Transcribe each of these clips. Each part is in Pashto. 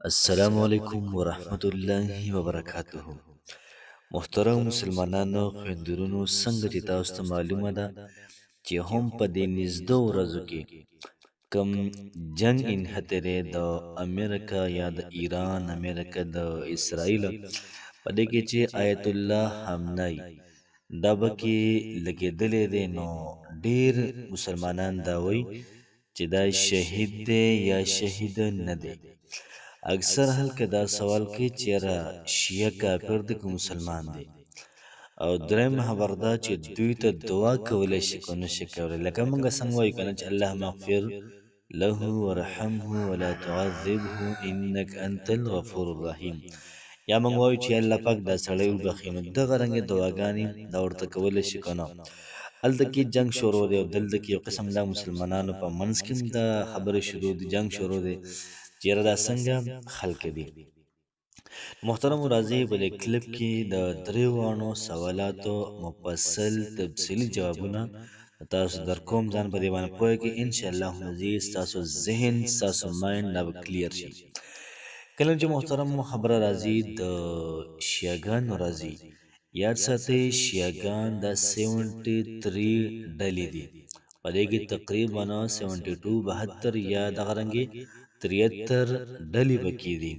السلام علیکم ورحمت الله وبرکاته. محترم مسلمانانو خویندورونو، څنګه چې تاسو ته معلومه ده چې هم په دې نږدې ورځو کې کم جنگ انحترې د امریکا یا د ایران امریکا د اسرائیل په دې کې چې آیت الله خامنه‌ای دا پکې لګېدلی دی، نو ډېر مسلمانان دا وایي چې دا شهید دی یا شهید نه دی. اکثر خلک دا سوال کوي چې یاره شیعه کافر دی که مسلمان دی، او دریم خبر دا چې دوی ته دعا کولی شي که نشي کولی. لکه موږ څنګه وایو که نه چې الله مغفر له ورحمه ولا تعذبه انک انت الغفور الرحیم، یا موږ وایو چې الله پاک دا سړی وبخي. نو دغه رنګې دعاګانې دا ورته کولی شي که نه. هلته کې جنگ شروع دی او دلته کې یو قسم دا مسلمانانو په منځ کې هم دا خبرې شروع دي، جنگ شروع دی چې یاره دا څنګه خلک دي. محترم راځي په دې کلیپ کې د دریوانو سوالاتو مفصل تفصیلي جوابونه تاسو در کوم، ځان په دې باندې پوهه کې انشاءالله عزیز ستاسو ذهن ستاسو مایند دا به کلیر شي. کله چې محترم خبره راځي د شیعهګانو راځي، یاد ساتئ شیعهګان د 73 ډلې دي، په دې کې تقریبا 72 یا دغه رنګې 73 ډلې پکې دي،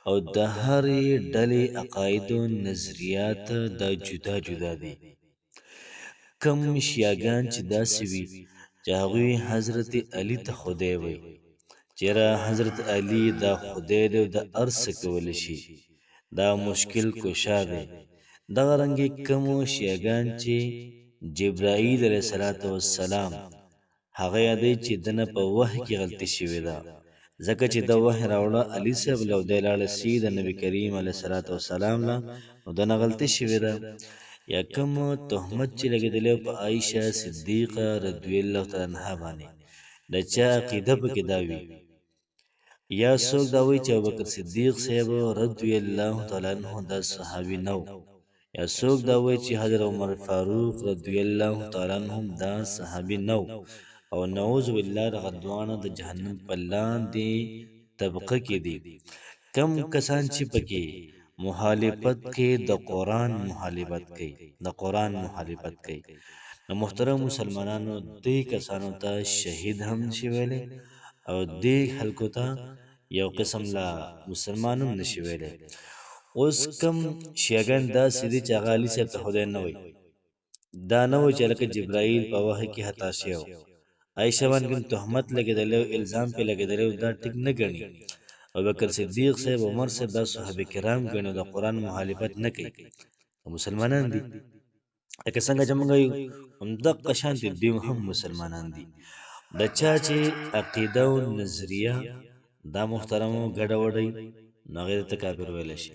او د هرې ډلې عقاید و نظریات دا جدا جدا دي. کم شیعهګان چې داسې وي چې هغوی حضرت علي ته خدای وي، چیرې حضرت علي دا خدای دی او دا هر څه کولی شي، دا مشکل کشا دی. دغه رنګې کمو شیعهګان چې جبرائیل علیه السلام هغه یادوي چې دنه په وحی کې غلطي شوې ده، ځکه چې د وحی راوړه علي صاحب له او دی لاړه سي د نبي کریم علیه السلام له، نو دنه غلطي شوې ده. یا کوم تهمت چې لګېدلی په عایشه صدیقه رضی الله تعالی عنها باندې، د چا عقیده پکې دا وي، یا څوک دا وایي چې ابوبکر صدیق صاحب رضی الله تعالی عنه دا صحابي نه و، یا څوک دا وایي چې حضرت عمر فاروق رضی الله تعالی عنه دا صحابي نه و، او نعوذ بالله دغه دواړه د جهنم په لاندې طبقه کې دي. کم کسان چې پکې مخالفت کوي د قرآن مخالفت کوي، د قرآن مخالفت کوي، نو محترم مسلمانانو دې کسانو ته شهید هم نشي ویلی او دې خلکو ته یو قسم لا مسلمان هم نشي ویلی. اوس کم شیعهګان داسې دي چې هغه علي صاحب ته خدای نه وایي، دا نه وایي چې لکه جبرائیل په وحی کې خطا شوی و، عایشه باندې کوم تهمت لګېدلی او الزام پې لګېدلی و، دا ټیک نه ګڼي. ابوبکر صدیق صاحب عمر صاحب دا صحابه کرام ګڼي، د قرآن مخالفت نه کوي، مسلمانان دي. لکه څنګه چې موږ یو همدغه شانتې دوی هم مسلمانان دي. د چا چې عقیده او نظریه دا محترمو ګډه وډی، نو هغې ته کافر ویلی شي،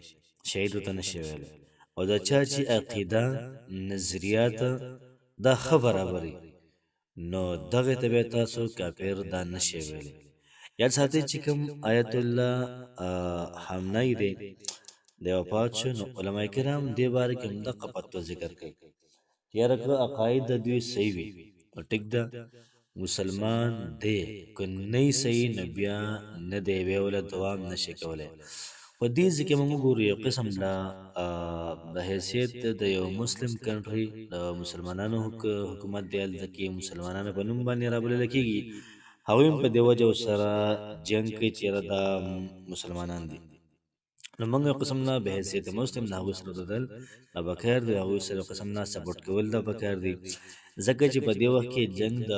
شهید ورته نشي ویلی. او د چا چې عقیده نظریات دا ښه برابري، نو دغې ته بیا تاسو کافر دا نشي ویلی. یاد ساتئ چې کوم آیت الله خامنه‌ای دی د وفات شو، نو علما کرام دې باره کې همدغه فتوا ذکر کوي چې یاره که عقاید د دوی صحیح وي نو ټیک ده، مسلمان دی، که نه یې صحیح نو بیا نه دی، بیا وله دوام نشي کولی. په دې ځای کې موږ وګورو یو قسم لا د حیثیت د یو مسلم کنټري د مسلمانانو حکومت دی، هلته کې مسلمانانو په نوم باندې رابللی کېږي، هغوی هم په دې وجه ورسره جنګ کوي چې یاره دا مسلمانان دي. نو موږ یو قسم نه به حیثیت مسلم د هغوی سره دودل دا پکار دی، هغوی سره یو قسم نه سپورټ کول دا پکار دی، ځکه چې په دې وخت کې جنګ د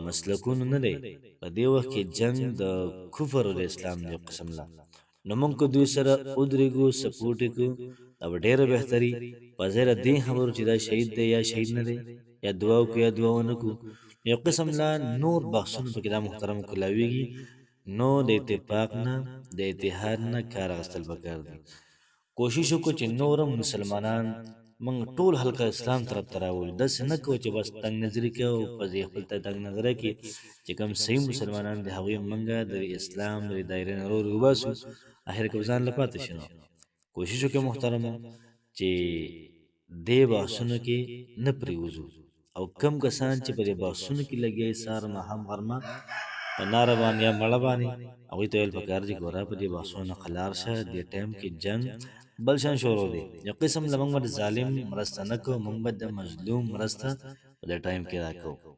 مسلکونو نه دی، په دې وخت کې جنګ د کفر او د اسلام دی یو قسم لا. نو موږ که دوی سره ودرېږو سپورټ یې کړو دا به ډېره بهتري، په ځای له دې خبرو چې دا شهید دی یا شهید نه دی، یا دعا وکړو یا دعا ونه کړو، یو قسم لا نور بحثونه پکې دا محترم کلاویږي. نو د اتفاق نه د اتحاد نه کار اخیستل پکار دی. کوشش وکړو چې نورم مسلمانان موږ ټول حلقه اسلام طرف ته راولو، داسې نه کوو چې بس تنګ نظري کوي او په دې خپل ته تنګ نظره کې چې کوم صحیح مسلمانان دي هغوی موږ د اسلام د دایرې نه وباسو، اخر کې به ځان له پاتې شي. نو کوشش وکړئ محترمو چې دې بحثونو کې نه پرېوځو، او کم کسان چې په دې بحثونو کې لګیا سهار ماښام غرمه په ناره باندې یا مړه باندې هغوی ته ویل پکار دي ګوره په دې بحثونو قلار شه دې ټایم کې جنګ بل شان شروع دی یو قسم له موږ به د ظالم مرسته نه کوو موږ به د مظلوم مرسته په دې ټایم کې راکوو